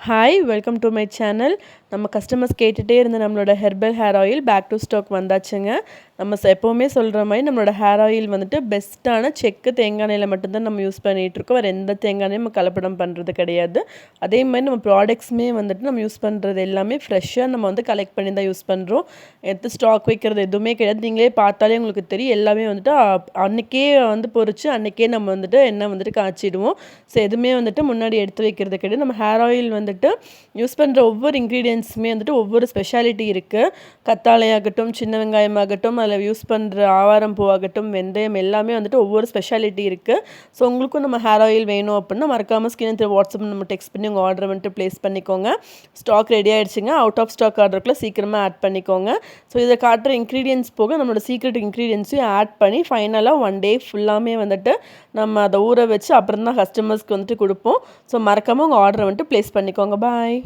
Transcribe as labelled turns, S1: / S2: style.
S1: Hi welcome to my channel. நம்ம customers கேட்டுகிட்டே இருந்த நம்மளோட herbal hair oil back to stock வந்தாச்சுங்க. நம்ம எப்போவுமே சொல்கிற மாதிரி நம்மளோட ஹேர் ஆயில் வந்துட்டு பெஸ்ட்டான செக்கு தேங்காய் எண்ணெயில் மட்டும்தான் நம்ம யூஸ் பண்ணிகிட்ருக்கோம். வேறு எந்த தேங்காய் எண்ணெயும் நம்ம கலப்படம் பண்ணுறது கிடையாது. அதே மாதிரி நம்ம ப்ராடக்ட்ஸுமே வந்துட்டு நம்ம யூஸ் பண்ணுறது எல்லாமே ஃப்ரெஷ்ஷாக நம்ம வந்து கலெக்ட் பண்ணி தான் யூஸ் பண்ணுறோம். எடுத்து ஸ்டாக் வைக்கிறது எதுவுமே கிடையாது. நீங்களே பார்த்தாலே உங்களுக்கு தெரியும். எல்லாமே வந்துட்டு அன்றைக்கே வந்து பொரிச்சு அன்றைக்கே நம்ம வந்துட்டு எண்ணெய் வந்துட்டு காய்ச்சிடுவோம். ஸோ எதுவுமே வந்துட்டு முன்னாடி எடுத்து வைக்கிறது கிடையாது. நம்ம ஹேர் ஆயில் வந்துட்டு யூஸ் பண்ணுற ஒவ்வொரு இன்க்ரீடியன்ஸுமே வந்துட்டு ஒவ்வொரு ஸ்பெஷாலிட்டி இருக்குது. கத்தாழையாகட்டும், சின்ன வெங்காயமாகட்டும், அதில் யூஸ் பண்ணுற ஆவாரம் பூவாகட்டும், வெந்தயம் எல்லாமே வந்துட்டு ஒவ்வொரு ஸ்பெஷாலிட்டி இருக்குது. ஸோ உங்களுக்கும் நம்ம ஹேர் ஆயில் வேணும் அப்படின்னா மறக்காமல் ஸ்கிரீன் வாட்ஸ்அப் நம்ம டெக்ஸ்ட் பண்ணி உங்கள் ஆர்டரை வந்துட்டு ப்ளேஸ் பண்ணிக்கோங்க. ஸ்டாக் ரெடி ஆகிடுச்சுங்க. அவுட் ஆஃப் ஸ்டாக் ஆர்டருக்குள்ளே சீக்கிரமாக ஆட் பண்ணிக்கோங்க. ஸோ இதை காட்டுற இன்க்ரீடியன்ஸ் போக நம்மளோட சீக்ரெட் இன்க்ரீடியன்ஸையும் ஆட் பண்ணி ஃபைனலாக ஒன் டே ஃபுல்லாமே வந்துட்டு நம்ம அதை ஊற வச்சு அப்புறம் தான் கஸ்டமர்ஸ்க்கு வந்துட்டு கொடுப்போம். ஸோ மறக்காமல் உங்கள் ஆர்டரை வந்துட்டு ப்ளேஸ் பண்ணிக்கோங்க. பாய்.